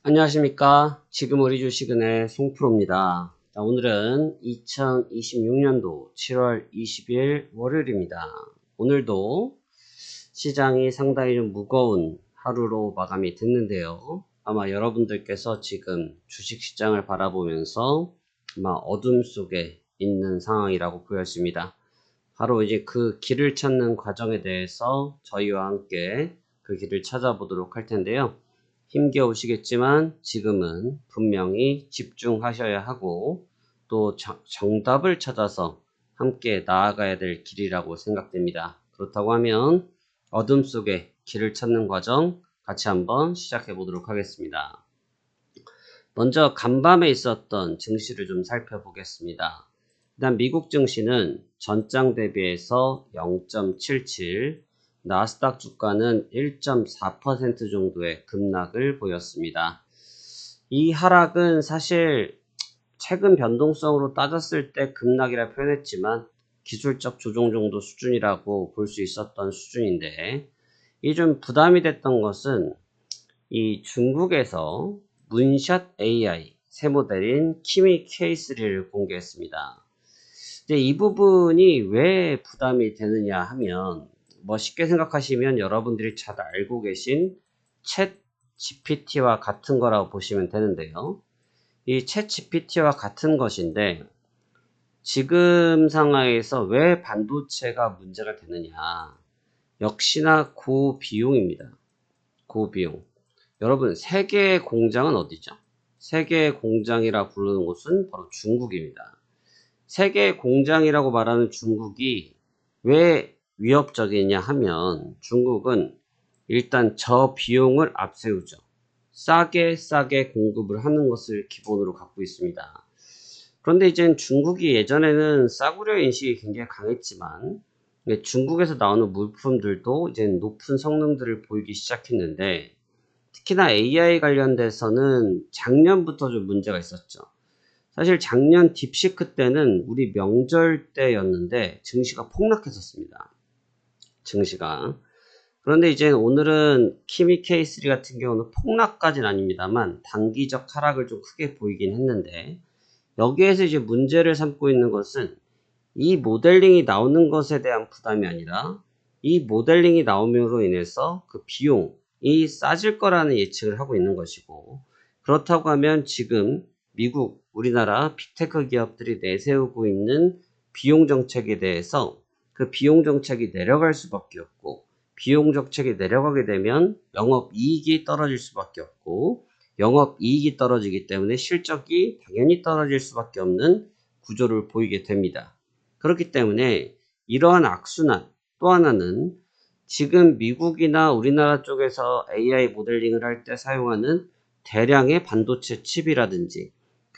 안녕하십니까. 지금 우리 주식은의 송프로입니다. 자, 오늘은 2026년도 7월 20일 월요일입니다. 오늘도 시장이 상당히 좀 무거운 하루로 마감이 됐는데요. 아마 여러분들께서 지금 주식시장을 바라보면서 아마 어둠 속에 있는 상황이라고 보여집니다. 바로 이제 그 길을 찾는 과정에 대해서 저희와 함께 그 길을 찾아보도록 할 텐데요. 힘겨우시겠지만 지금은 분명히 집중하셔야 하고 또 정답을 찾아서 함께 나아가야 될 길이라고 생각됩니다. 그렇다고 하면 어둠 속에 길을 찾는 과정 같이 한번 시작해 보도록 하겠습니다. 먼저 간밤에 있었던 증시를 좀 살펴보겠습니다. 일단 미국 증시는 전장 대비해서 0.77, 나스닥 주가는 1.4% 정도의 급락을 보였습니다. 이 하락은 사실 최근 변동성으로 따졌을 때 급락이라 표현했지만 기술적 조정 정도 수준이라고 볼 수 있었던 수준인데, 이 좀 부담이 됐던 것은 이 중국에서 문샷 AI 새 모델인 키미 K3를 공개했습니다. 근데 이 부분이 왜 부담이 되느냐 하면 쉽게 생각하시면 여러분들이 잘 알고 계신 챗 GPT와 같은 거라고 보시면 되는데요. 이 챗 GPT와 같은 것인데 지금 상황에서 왜 반도체가 문제가 되느냐, 역시나 고비용입니다. 고비용. 여러분, 세계의 공장은 어디죠? 세계의 공장이라 부르는 곳은 바로 중국입니다. 세계의 공장이라고 말하는 중국이 왜 위협적이냐 하면 중국은 일단 저비용을 앞세우죠. 싸게 공급을 하는 것을 기본으로 갖고 있습니다. 그런데 이제 중국이 예전에는 싸구려 인식이 굉장히 강했지만 중국에서 나오는 물품들도 이제 높은 성능들을 보이기 시작했는데, 특히나 AI 관련돼서는 작년부터 좀 문제가 있었죠. 사실 작년 딥시크 때는 우리 명절 때였는데 증시가 폭락했었습니다. 증시가. 그런데 이제 오늘은 키미 K3 같은 경우는 폭락까지는 아닙니다만 단기적 하락을 좀 크게 보이긴 했는데, 여기에서 이제 문제를 삼고 있는 것은 이 모델링이 나오는 것에 대한 부담이 아니라 이 모델링이 나옴으로 인해서 그 비용이 싸질 거라는 예측을 하고 있는 것이고, 그렇다고 하면 지금 미국, 우리나라 빅테크 기업들이 내세우고 있는 비용 정책에 대해서 그 비용 정책이 내려갈 수밖에 없고, 비용 정책이 내려가게 되면 영업이익이 떨어질 수밖에 없고, 영업이익이 떨어지기 때문에 실적이 당연히 떨어질 수밖에 없는 구조를 보이게 됩니다. 그렇기 때문에 이러한 악순환, 또 하나는 지금 미국이나 우리나라 쪽에서 AI 모델링을 할 때 사용하는 대량의 반도체 칩이라든지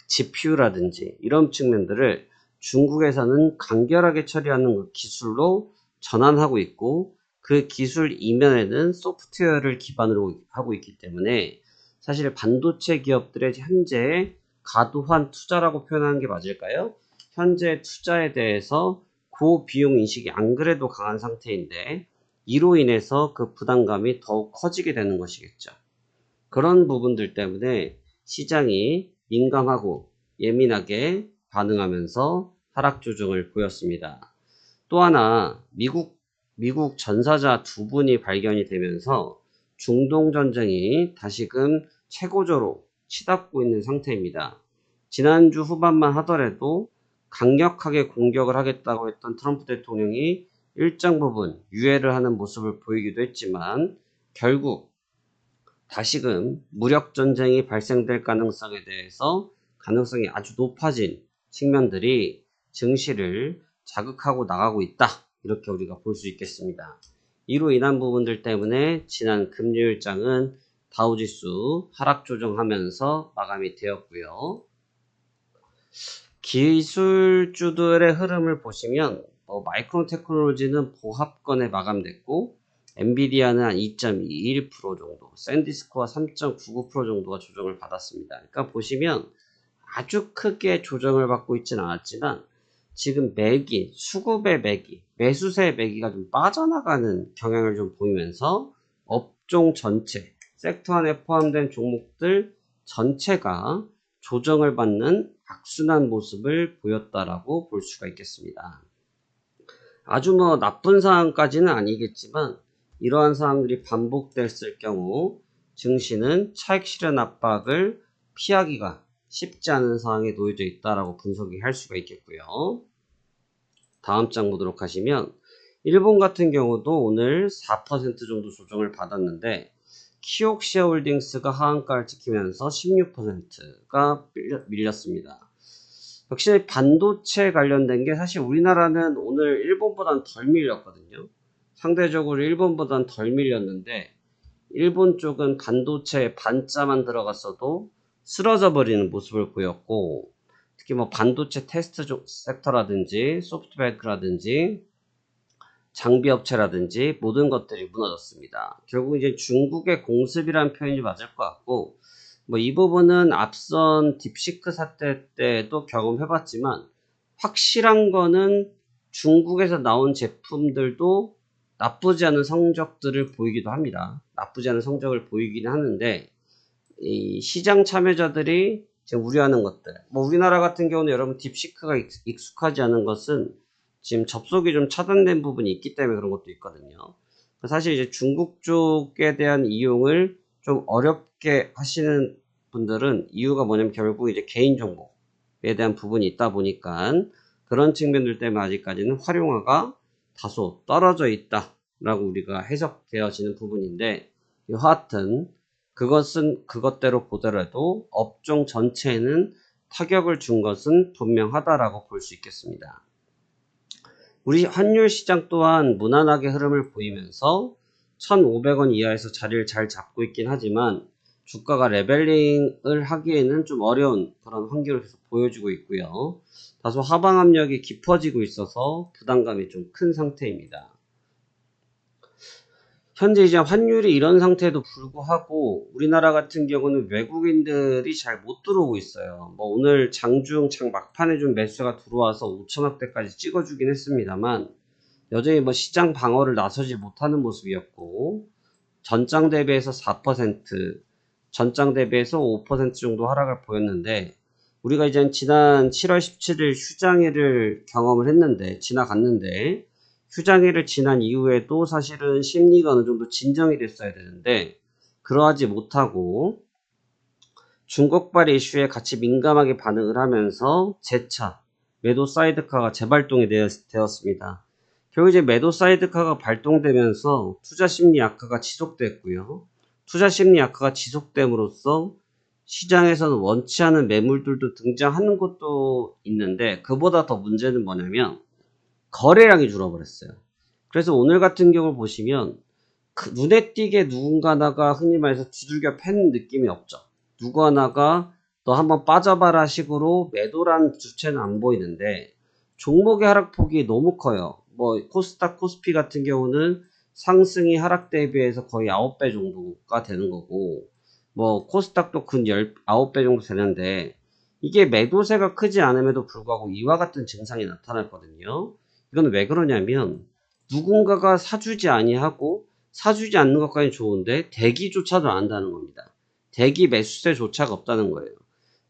GPU라든지 이런 측면들을 중국에서는 간결하게 처리하는 그 기술로 전환하고 있고, 그 기술 이면에는 소프트웨어를 기반으로 하고 있기 때문에 사실 반도체 기업들의 현재 과도한 투자라고 표현하는 게 맞을까요? 현재 투자에 대해서 고비용 인식이 안 그래도 강한 상태인데 이로 인해서 그 부담감이 더욱 커지게 되는 것이겠죠. 그런 부분들 때문에 시장이 민감하고 예민하게 반응하면서 하락 조정을 보였습니다. 또 하나, 미국 전사자 두 분이 발견이 되면서 중동 전쟁이 다시금 최고조로 치닫고 있는 상태입니다. 지난주 후반만 하더라도 강력하게 공격을 하겠다고 했던 트럼프 대통령이 일정 부분 유예를 하는 모습을 보이기도 했지만, 결국 다시금 무력 전쟁이 발생될 가능성에 대해서 가능성이 아주 높아진 측면들이 증시를 자극하고 나가고 있다, 이렇게 우리가 볼 수 있겠습니다. 이로 인한 부분들 때문에 지난 금요일장은 다우지수 하락 조정하면서 마감이 되었고요. 기술주들의 흐름을 보시면 마이크론 테크놀로지는 보합권에 마감됐고, 엔비디아는 한 2.21% 정도, 샌디스코가 3.99% 정도가 조정을 받았습니다. 그러니까 보시면 아주 크게 조정을 받고 있지는 않았지만 지금 매기, 수급의 매기, 매수세의 매기가 좀 빠져나가는 경향을 좀 보이면서 업종 전체, 섹터 안에 포함된 종목들 전체가 조정을 받는 악순환 모습을 보였다라고 볼 수가 있겠습니다. 아주 뭐 나쁜 상황까지는 아니겠지만 이러한 상황들이 반복됐을 경우 증시는 차익 실현 압박을 피하기가 쉽지 않은 상황에 놓여져 있다라고 분석이 할 수가 있겠고요. 다음 장 보도록 하시면 일본 같은 경우도 오늘 4% 정도 조정을 받았는데 키옥시아홀딩스가 하한가를 지키면서 16%가 밀렸습니다. 역시 반도체 관련된 게 사실 우리나라는 오늘 일본보다는 덜 밀렸거든요. 상대적으로 일본보다는 덜 밀렸는데 일본 쪽은 반도체에 반자만 들어갔어도 쓰러져 버리는 모습을 보였고, 특히 뭐 반도체 테스트 섹터라든지 소프트뱅크라든지 장비업체라든지 모든 것들이 무너졌습니다. 결국 이제 중국의 공습이라는 표현이 맞을 것 같고, 뭐 이 부분은 앞선 딥시크 사태 때도 경험해봤지만 확실한 거는 중국에서 나온 제품들도 나쁘지 않은 성적들을 보이기도 합니다. 나쁘지 않은 성적을 보이기는 하는데 이 시장 참여자들이 지금 우려하는 것들, 뭐 우리나라 같은 경우는 여러분 딥시크가 익숙하지 않은 것은 지금 접속이 좀 차단된 부분이 있기 때문에 그런 것도 있거든요. 사실 이제 중국 쪽에 대한 이용을 좀 어렵게 하시는 분들은 이유가 뭐냐면 결국 이제 개인정보에 대한 부분이 있다 보니까 그런 측면들 때문에 아직까지는 활용화가 다소 떨어져 있다라고 우리가 해석되어지는 부분인데, 여하튼 그것은 그것대로 보더라도 업종 전체에는 타격을 준 것은 분명하다라고 볼 수 있겠습니다. 우리 환율 시장 또한 무난하게 흐름을 보이면서 1,500원 이하에서 자리를 잘 잡고 있긴 하지만 주가가 레벨링을 하기에는 좀 어려운 그런 환경을 계속 보여주고 있고요. 다소 하방 압력이 깊어지고 있어서 부담감이 좀 큰 상태입니다. 현재 이제 환율이 이런 상태에도 불구하고 우리나라 같은 경우는 외국인들이 잘 못 들어오고 있어요. 뭐 오늘 장중 장 막판에 좀 매수가 들어와서 5천억대까지 찍어주긴 했습니다만 여전히 뭐 시장 방어를 나서지 못하는 모습이었고, 전장 대비해서 4%, 전장 대비해서 5% 정도 하락을 보였는데, 우리가 이제 지난 7월 17일 휴장일을 경험을 했는데, 지나갔는데, 휴장일을 지난 이후에도 사실은 심리가 어느 정도 진정이 됐어야 되는데 그러하지 못하고 중국발 이슈에 같이 민감하게 반응을 하면서 재차 매도 사이드카가 재발동이 되었습니다. 결국 이제 매도 사이드카가 발동되면서 투자 심리 악화가 지속됐고요. 투자 심리 악화가 지속됨으로써 시장에서는 원치 않은 매물들도 등장하는 것도 있는데, 그보다 더 문제는 뭐냐면 거래량이 줄어버렸어요. 그래서 오늘 같은 경우를 보시면 눈에 띄게 누군가 하나가 흔히 말해서 두들겨 패는 느낌이 없죠. 누구 하나가 너 한번 빠져봐라 식으로 매도란 주체는 안 보이는데 종목의 하락폭이 너무 커요. 뭐 코스닥 코스피 같은 경우는 상승이 하락 대비해서 거의 9배 정도가 되는 거고, 뭐 코스닥도 근 9배 정도 되는데 이게 매도세가 크지 않음에도 불구하고 이와 같은 증상이 나타났거든요. 이건 왜 그러냐면 누군가가 사주지 아니하고 사주지 않는 것까지 좋은데 대기조차도 안 한다는 겁니다. 대기 매수세조차가 없다는 거예요.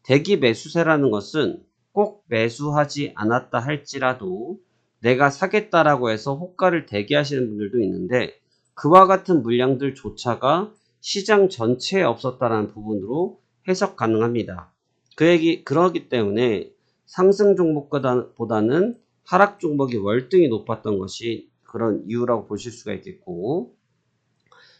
대기 매수세라는 것은 꼭 매수하지 않았다 할지라도 내가 사겠다라고 해서 호가를 대기하시는 분들도 있는데 그와 같은 물량들조차가 시장 전체에 없었다는 부분으로 해석 가능합니다. 그러기 때문에 상승 종목보다는 하락 종목이 월등히 높았던 것이 그런 이유라고 보실 수가 있겠고,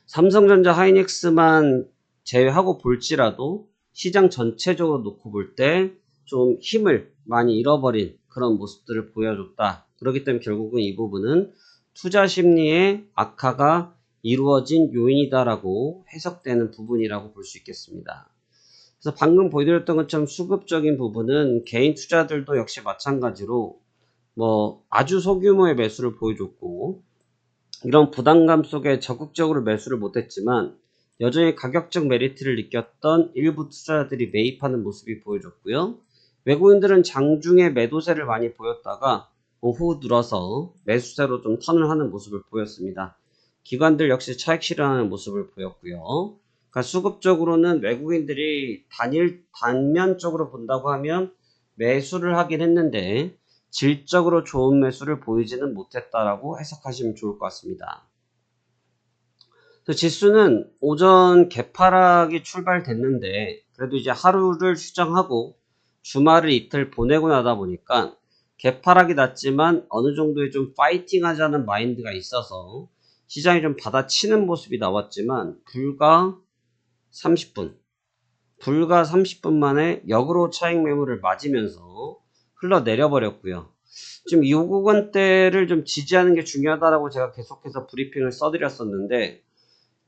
삼성전자 하이닉스만 제외하고 볼지라도 시장 전체적으로 놓고 볼 때 좀 힘을 많이 잃어버린 그런 모습들을 보여줬다. 그렇기 때문에 결국은 이 부분은 투자 심리의 악화가 이루어진 요인이다라고 해석되는 부분이라고 볼 수 있겠습니다. 그래서 방금 보여드렸던 것처럼 수급적인 부분은 개인 투자들도 역시 마찬가지로 뭐 아주 소규모의 매수를 보여줬고, 이런 부담감 속에 적극적으로 매수를 못했지만 여전히 가격적 메리트를 느꼈던 일부 투자자들이 매입하는 모습이 보여줬고요. 외국인들은 장중에 매도세를 많이 보였다가 오후 들어서 매수세로 좀 턴을 하는 모습을 보였습니다. 기관들 역시 차익 실현하는 모습을 보였고요. 그러니까 수급적으로는 외국인들이 단면적으로 본다고 하면 매수를 하긴 했는데 질적으로 좋은 매수를 보이지는 못했다라고 해석하시면 좋을 것 같습니다. 지수는 오전 개파락이 출발됐는데 그래도 이제 하루를 휴장하고 주말을 이틀 보내고 나다 보니까 개파락이 났지만 어느 정도의 좀 파이팅 하자는 마인드가 있어서 시장이 좀 받아치는 모습이 나왔지만 불과 30분 만에 역으로 차익 매물을 맞으면서 흘러내려 버렸고요. 지금 이 구간대를 좀 지지하는 게 중요하다라고 제가 계속해서 브리핑을 써드렸었는데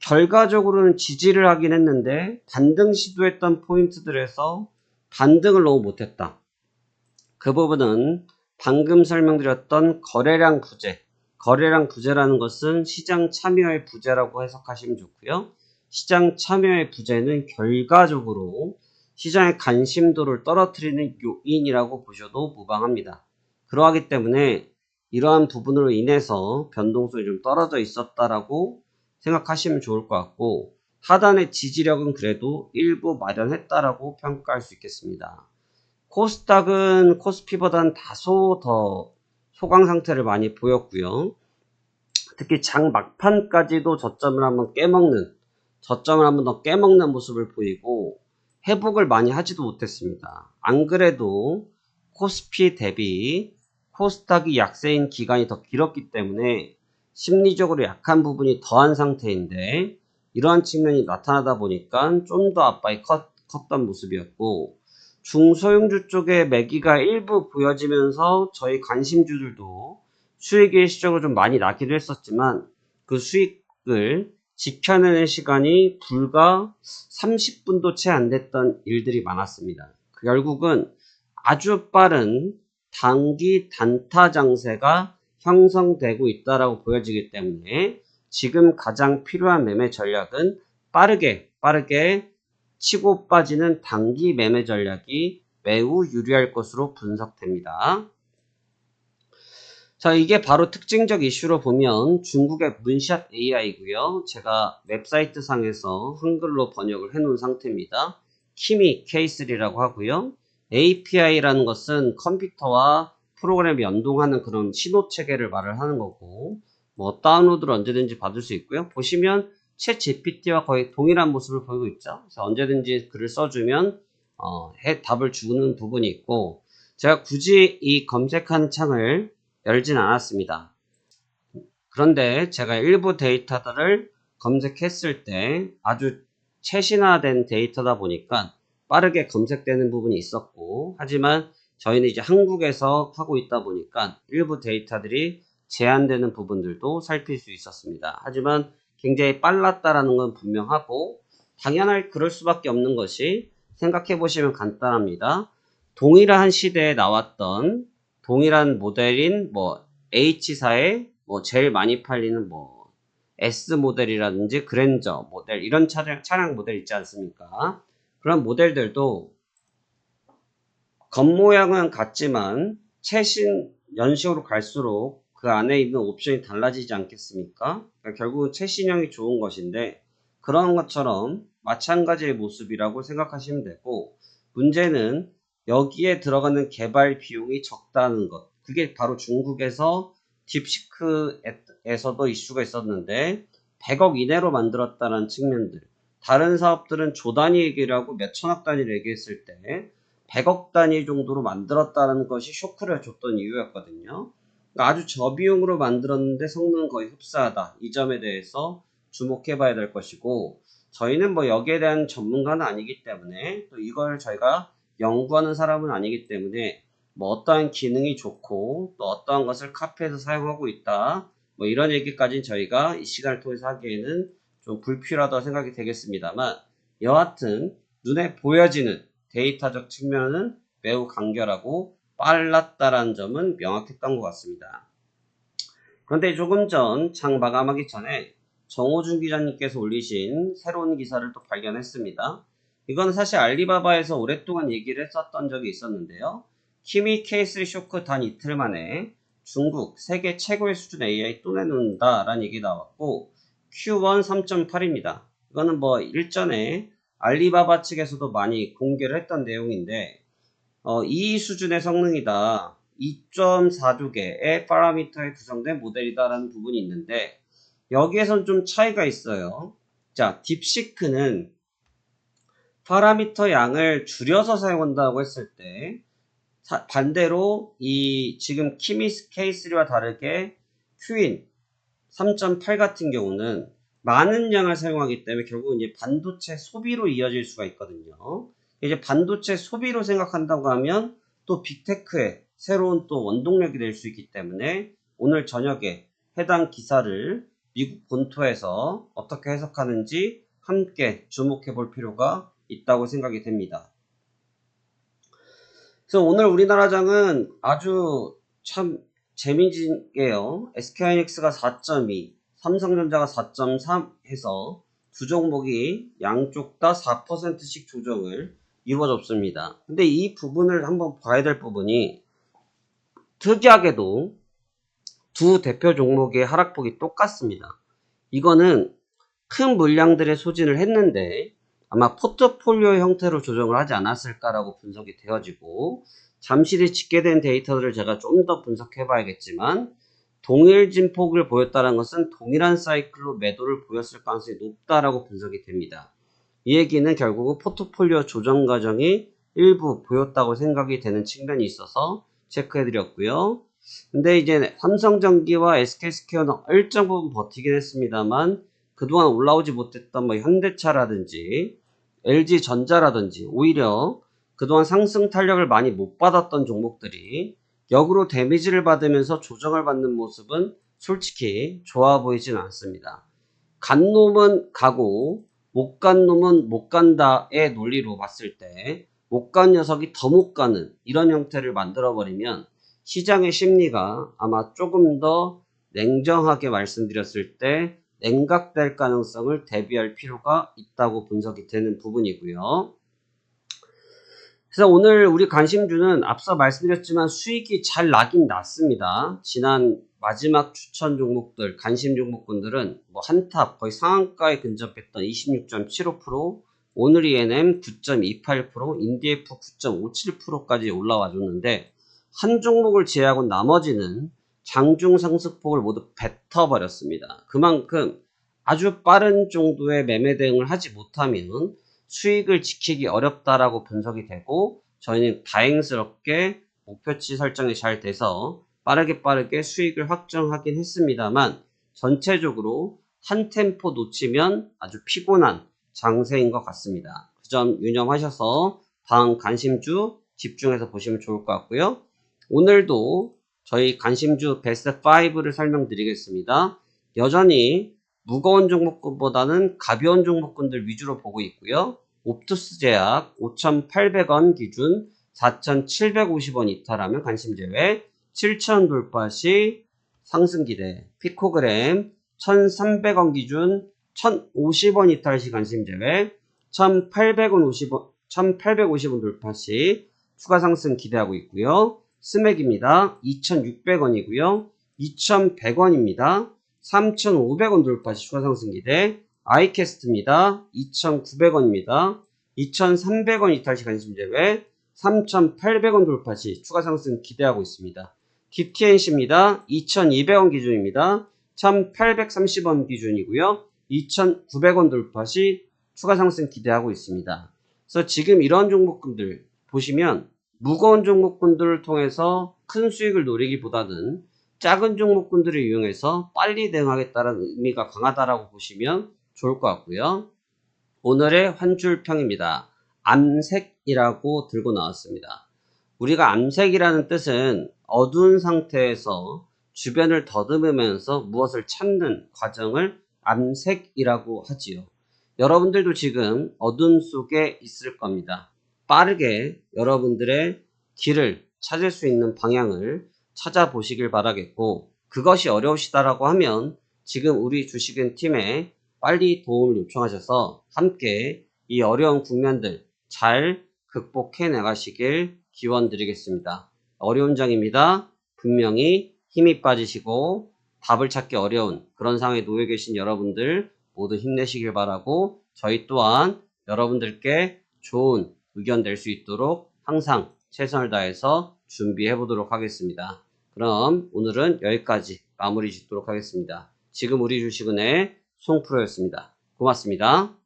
결과적으로는 지지를 하긴 했는데 반등 시도했던 포인트들에서 반등을 너무 못했다. 그 부분은 방금 설명드렸던 거래량 부재라는 것은 시장 참여의 부재라고 해석하시면 좋고요. 시장 참여의 부재는 결과적으로 시장의 관심도를 떨어뜨리는 요인이라고 보셔도 무방합니다. 그러하기 때문에 이러한 부분으로 인해서 변동성이 좀 떨어져 있었다라고 생각하시면 좋을 것 같고 하단의 지지력은 그래도 일부 마련했다라고 평가할 수 있겠습니다. 코스닥은 코스피보다는 다소 더 소강 상태를 많이 보였고요. 특히 장 막판까지도 저점을 한번 더 깨먹는 모습을 보이고 회복을 많이 하지도 못했습니다. 안 그래도 코스피 대비 코스닥이 약세인 기간이 더 길었기 때문에 심리적으로 약한 부분이 더한 상태인데 이러한 측면이 나타나다 보니까 좀 더 압박이 컸던 모습이었고 중소형주 쪽에 매기가 일부 보여지면서 저희 관심주들도 수익 일시적으로 좀 많이 나기도 했었지만 그 수익을 지켜내는 시간이 불과 30분도 채 안 됐던 일들이 많았습니다. 결국은 아주 빠른 단기 단타 장세가 형성되고 있다라고 보여지기 때문에 지금 가장 필요한 매매 전략은 빠르게 치고 빠지는 단기 매매 전략이 매우 유리할 것으로 분석됩니다. 자, 이게 바로 특징적 이슈로 보면 중국의 문샷 AI고요. 제가 웹사이트 상에서 한글로 번역을 해놓은 상태입니다. 키미 K3라고 하고요. API라는 것은 컴퓨터와 프로그램이 연동하는 그런 신호 체계를 말을 하는 거고 뭐 다운로드를 언제든지 받을 수 있고요. 보시면 챗 GPT와 거의 동일한 모습을 보이고 있죠. 그래서 언제든지 글을 써주면 답을 주는 부분이 있고 제가 굳이 이 검색하는 창을 열진 않았습니다. 그런데 제가 일부 데이터들을 검색했을 때 아주 최신화된 데이터다 보니까 빠르게 검색되는 부분이 있었고 하지만 저희는 이제 한국에서 하고 있다 보니까 일부 데이터들이 제한되는 부분들도 살필 수 있었습니다. 하지만 굉장히 빨랐다라는 건 분명하고 그럴 수밖에 없는 것이 생각해 보시면 간단합니다. 동일한 시대에 나왔던 동일한 모델인 뭐 H사의 뭐 제일 많이 팔리는 뭐 S 모델이라든지 그랜저 모델 이런 차량 모델 있지 않습니까? 그런 모델들도 겉모양은 같지만 최신 연식으로 갈수록 그 안에 있는 옵션이 달라지지 않겠습니까? 그러니까 결국은 최신형이 좋은 것인데 그런 것처럼 마찬가지의 모습이라고 생각하시면 되고 문제는 여기에 들어가는 개발 비용이 적다는 것. 그게 바로 중국에서 딥시크에서도 이슈가 있었는데 100억 이내로 만들었다는 측면들. 다른 사업들은 조 단위 얘기를 하고 몇 천억 단위를 얘기했을 때 100억 단위 정도로 만들었다는 것이 쇼크를 줬던 이유였거든요. 그러니까 아주 저비용으로 만들었는데 성능은 거의 흡사하다. 이 점에 대해서 주목해 봐야 될 것이고 저희는 뭐 여기에 대한 전문가는 아니기 때문에 또 이걸 저희가 연구하는 사람은 아니기 때문에 뭐 어떠한 기능이 좋고 또 어떠한 것을 카페에서 사용하고 있다 뭐 이런 얘기까지는 저희가 이 시간을 통해서 하기에는 좀 불필요하다고 생각이 되겠습니다만 여하튼 눈에 보여지는 데이터적 측면은 매우 간결하고 빨랐다라는 점은 명확했던 것 같습니다. 그런데 조금 전 장 마감하기 전에 정호준 기자님께서 올리신 새로운 기사를 또 발견했습니다. 이건 사실 알리바바에서 오랫동안 얘기를 했었던 적이 있었는데요. 키미 K3 쇼크 단 이틀 만에 중국 세계 최고의 수준 AI 또 내놓는다 라는 얘기 나왔고 Q1 3.8입니다. 이거는 뭐 일전에 알리바바 측에서도 많이 공개를 했던 내용인데 이 수준의 성능이다. 2.4조 개의 파라미터에 구성된 모델이다라는 부분이 있는데 여기에선 좀 차이가 있어요. 자, 딥시크는 파라미터 양을 줄여서 사용한다고 했을 때 반대로 이 지금 키미스 K3와 다르게 큐인 3.8 같은 경우는 많은 양을 사용하기 때문에 결국은 이제 반도체 소비로 이어질 수가 있거든요. 이제 반도체 소비로 생각한다고 하면 또 빅테크의 새로운 또 원동력이 될 수 있기 때문에 오늘 저녁에 해당 기사를 미국 본토에서 어떻게 해석하는지 함께 주목해 볼 필요가 있다고 생각이 됩니다. 그래서 오늘 우리나라장은 아주 참 재미진게요. SK하이닉스가 4.2, 삼성전자가 4.3 해서 두 종목이 양쪽 다 4%씩 조정을 이루어졌습니다. 근데 이 부분을 한번 봐야 될 부분이 특이하게도 두 대표 종목의 하락폭이 똑같습니다. 이거는 큰 물량들의 소진을 했는데 아마 포트폴리오 형태로 조정을 하지 않았을까라고 분석이 되어지고 잠시 집계된 데이터들을 제가 좀 더 분석해 봐야겠지만 동일 진폭을 보였다는 것은 동일한 사이클로 매도를 보였을 가능성이 높다라고 분석이 됩니다. 이 얘기는 결국은 포트폴리오 조정 과정이 일부 보였다고 생각이 되는 측면이 있어서 체크해 드렸고요. 근데 이제 삼성전기와 SK스퀘어는 일정 부분 버티긴 했습니다만 그동안 올라오지 못했던 뭐 현대차라든지 LG전자라든지 오히려 그동안 상승 탄력을 많이 못 받았던 종목들이 역으로 데미지를 받으면서 조정을 받는 모습은 솔직히 좋아 보이지는 않습니다. 간 놈은 가고 못 간 놈은 못 간다의 논리로 봤을 때 못 간 녀석이 더 못 가는 이런 형태를 만들어 버리면 시장의 심리가 아마 조금 더 냉정하게 말씀드렸을 때 냉각될 가능성을 대비할 필요가 있다고 분석이 되는 부분이고요. 그래서 오늘 우리 관심주는 앞서 말씀드렸지만 수익이 잘 나긴 났습니다. 지난 마지막 추천 종목들, 관심 종목군들은 뭐 한탑 거의 상한가에 근접했던 26.75%, 오늘 ENM 9.28%, 인디에프 9.57%까지 올라와 줬는데 한 종목을 제외하고 나머지는 장중 상승폭을 모두 뱉어버렸습니다. 그만큼 아주 빠른 정도의 매매 대응을 하지 못하면 수익을 지키기 어렵다라고 분석이 되고 저희는 다행스럽게 목표치 설정이 잘 돼서 빠르게 수익을 확정하긴 했습니다만 전체적으로 한 템포 놓치면 아주 피곤한 장세인 것 같습니다. 그 점 유념하셔서 다음 관심주 집중해서 보시면 좋을 것 같고요. 오늘도 저희 관심주 베스트 5를 설명드리겠습니다. 여전히 무거운 종목군보다는 가벼운 종목군들 위주로 보고 있고요. 옵투스 제약 5,800원 기준 4,750원 이탈하면 관심 제외, 7,000원 돌파 시 상승 기대, 피코그램 1,300원 기준 1,050원 이탈 시 관심 제외, 1,850원 돌파 시 추가 상승 기대하고 있고요. 스맥입니다. 2,600원이고요. 2,100원입니다. 3,500원 돌파 시 추가 상승 기대. 아이캐스트입니다. 2,900원입니다. 2,300원 이탈 시 관심 제외. 3,800원 돌파 시 추가 상승 기대하고 있습니다. DTNC입니다. 2,200원 기준입니다. 1,830원 기준이고요. 2,900원 돌파 시 추가 상승 기대하고 있습니다. 그래서 지금 이런 종목군들 보시면 무거운 종목군들을 통해서 큰 수익을 노리기보다는 작은 종목군들을 이용해서 빨리 대응하겠다는 의미가 강하다라고 보시면 좋을 것 같고요. 오늘의 환줄평입니다. 암색이라고 들고 나왔습니다. 우리가 암색이라는 뜻은 어두운 상태에서 주변을 더듬으면서 무엇을 찾는 과정을 암색이라고 하지요. 여러분들도 지금 어둠 속에 있을 겁니다. 빠르게 여러분들의 길을 찾을 수 있는 방향을 찾아보시길 바라겠고, 그것이 어려우시다라고 하면 지금 우리 주식은 팀에 빨리 도움을 요청하셔서 함께 이 어려운 국면들 잘 극복해 나가시길 기원드리겠습니다. 어려운 장입니다. 분명히 힘이 빠지시고 답을 찾기 어려운 그런 상황에 놓여 계신 여러분들 모두 힘내시길 바라고 저희 또한 여러분들께 좋은 의견 낼 수 있도록 항상 최선을 다해서 준비해 보도록 하겠습니다. 그럼 오늘은 여기까지 마무리 짓도록 하겠습니다. 지금 우리 주식은의 송프로였습니다. 고맙습니다.